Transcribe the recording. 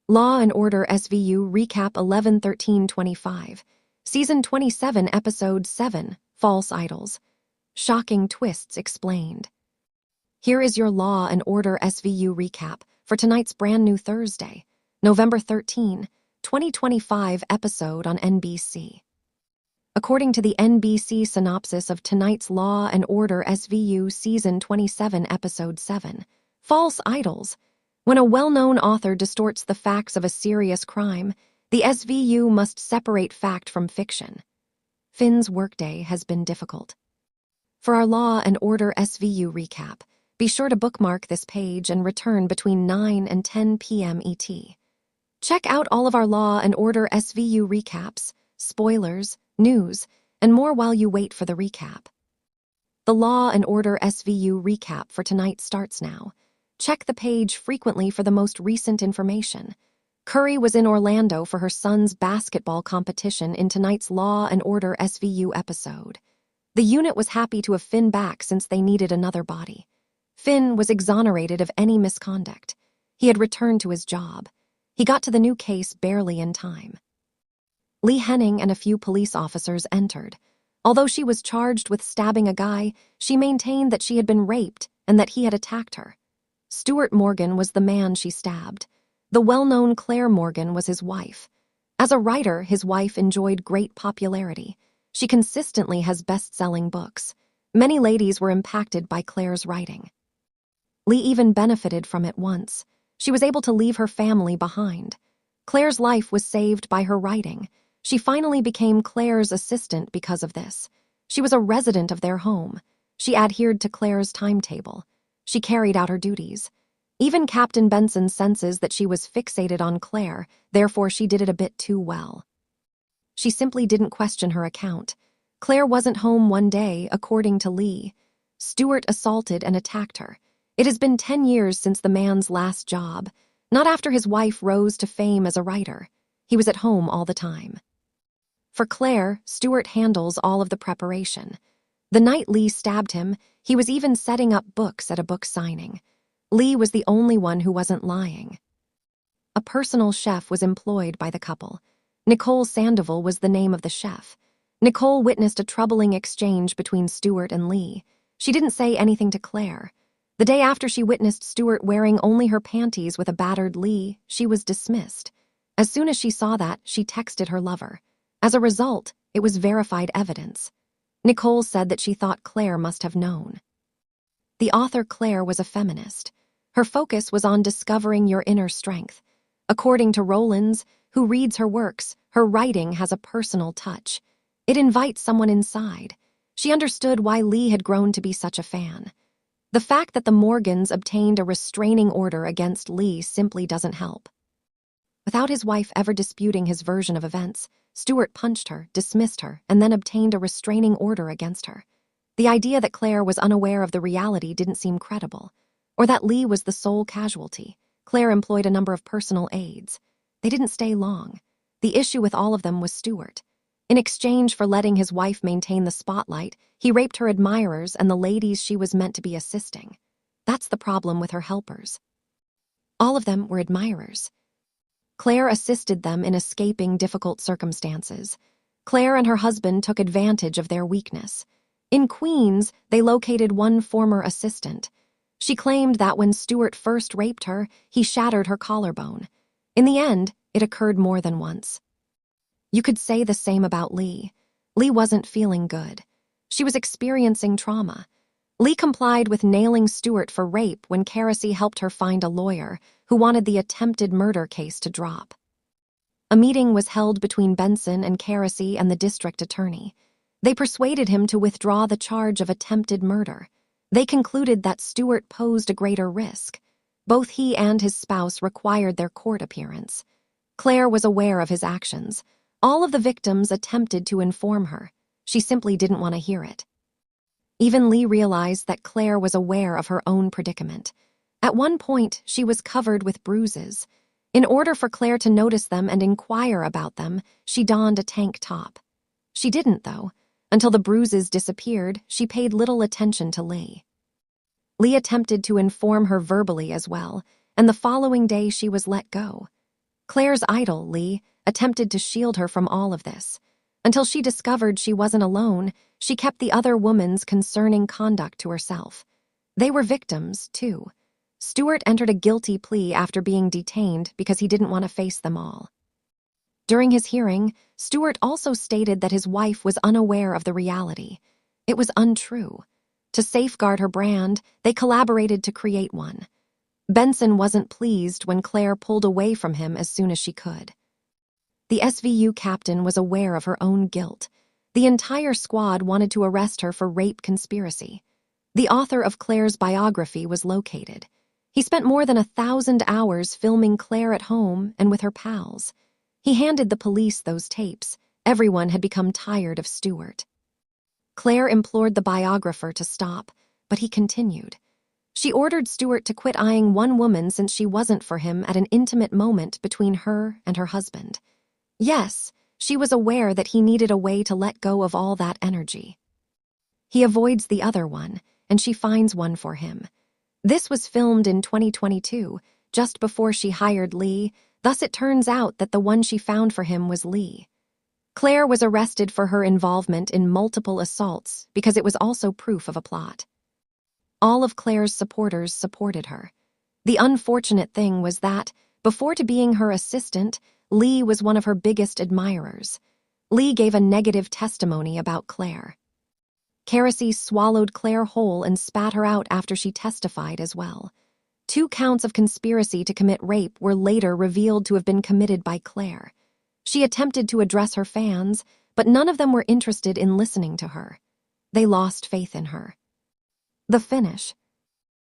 Law and Order SVU Recap 11-13-25. Season 27, Episode 7, False Idols. Shocking Twists Explained. Here is your Law and Order SVU recap for tonight's brand new Thursday, November 13, 2025 episode on NBC. According to the NBC synopsis of tonight's Law and Order SVU Season 27, Episode 7, False Idols. When a well-known author distorts the facts of a serious crime, the SVU must separate fact from fiction. Finn's workday has been difficult. For our Law and Order SVU recap, be sure to bookmark this page and return between 9 and 10 p.m. ET. Check out all of our Law and Order SVU recaps, spoilers, news, and more while you wait for the recap. The Law and Order SVU recap for tonight starts now. Check the page frequently for the most recent information. Curry was in Orlando for her son's basketball competition in tonight's Law and Order SVU episode. The unit was happy to have Finn back since they needed another body. Finn was exonerated of any misconduct. He had returned to his job. He got to the new case barely in time. Lee Henning and a few police officers entered. Although she was charged with stabbing a guy, she maintained that she had been raped and that he had attacked her. Stuart Morgan was the man she stabbed. The well-known Claire Morgan was his wife. As a writer, his wife enjoyed great popularity. She consistently has best-selling books. Many ladies were impacted by Claire's writing. Lee even benefited from it once. She was able to leave her family behind. Claire's life was saved by her writing. She finally became Claire's assistant because of this. She was a resident of their home. She adhered to Claire's timetable. She carried out her duties. Even Captain Benson senses that she was fixated on Claire, therefore she did it a bit too well. She simply didn't question her account. Claire wasn't home one day, according to Lee. Stuart assaulted and attacked her. It has been 10 years since the man's last job, not after his wife rose to fame as a writer. He was at home all the time. For Claire, Stuart handles all of the preparation. The night Lee stabbed him, he was even setting up books at a book signing. Lee was the only one who wasn't lying. A personal chef was employed by the couple. Nicole Sandoval was the name of the chef. Nicole witnessed a troubling exchange between Stuart and Lee. She didn't say anything to Claire. The day after she witnessed Stuart wearing only her panties with a battered Lee, she was dismissed. As soon as she saw that, she texted her lover. As a result, it was verified evidence. Nicole said that she thought Claire must have known. The author Claire was a feminist. Her focus was on discovering your inner strength. According to Rollins, who reads her works, her writing has a personal touch. It invites someone inside. She understood why Lee had grown to be such a fan. The fact that the Morgans obtained a restraining order against Lee simply doesn't help. Without his wife ever disputing his version of events, Stuart punched her, dismissed her, and then obtained a restraining order against her. The idea that Claire was unaware of the reality didn't seem credible, or that Lee was the sole casualty. Claire employed a number of personal aides. They didn't stay long. The issue with all of them was Stuart. In exchange for letting his wife maintain the spotlight, he raped her admirers and the ladies she was meant to be assisting. That's the problem with her helpers. All of them were admirers. Claire assisted them in escaping difficult circumstances. Claire and her husband took advantage of their weakness. In Queens, they located one former assistant. She claimed that when Stuart first raped her, he shattered her collarbone. In the end, it occurred more than once. You could say the same about Lee. Lee wasn't feeling good. She was experiencing trauma. Lee complied with nailing Stuart for rape when Kerosene helped her find a lawyer who wanted the attempted murder case to drop. A meeting was held between Benson and Kerosene and the district attorney. They persuaded him to withdraw the charge of attempted murder. They concluded that Stuart posed a greater risk. Both he and his spouse required their court appearance. Claire was aware of his actions. All of the victims attempted to inform her. She simply didn't want to hear it. Even Lee realized that Claire was aware of her own predicament. At one point, she was covered with bruises. In order for Claire to notice them and inquire about them, she donned a tank top. She didn't, though. Until the bruises disappeared, she paid little attention to Lee. Lee attempted to inform her verbally as well, and the following day she was let go. Claire's idol, Lee, attempted to shield her from all of this. Until she discovered she wasn't alone, she kept the other woman's concerning conduct to herself. They were victims, too. Stewart entered a guilty plea after being detained because he didn't want to face them all. During his hearing, Stewart also stated that his wife was unaware of the reality. It was untrue. To safeguard her brand, they collaborated to create one. Benson wasn't pleased when Claire pulled away from him as soon as she could. The SVU captain was aware of her own guilt. The entire squad wanted to arrest her for rape conspiracy. The author of Claire's biography was located. He spent more than 1,000 hours filming Claire at home and with her pals. He handed the police those tapes. Everyone had become tired of Stewart. Claire implored the biographer to stop, but he continued. She ordered Stewart to quit eyeing one woman since she wasn't for him at an intimate moment between her and her husband. Yes, she was aware that he needed a way to let go of all that energy. He avoids the other one, and she finds one for him. This was filmed in 2022, just before she hired Lee, thus it turns out that the one she found for him was Lee. Claire was arrested for her involvement in multiple assaults because it was also proof of a plot. All of Claire's supporters supported her. The unfortunate thing was that, before to being her assistant, Lee was one of her biggest admirers. Lee gave a negative testimony about Claire. Carisy swallowed Claire whole and spat her out after she testified as well. 2 counts of conspiracy to commit rape were later revealed to have been committed by Claire. She attempted to address her fans, but none of them were interested in listening to her. They lost faith in her. The finish.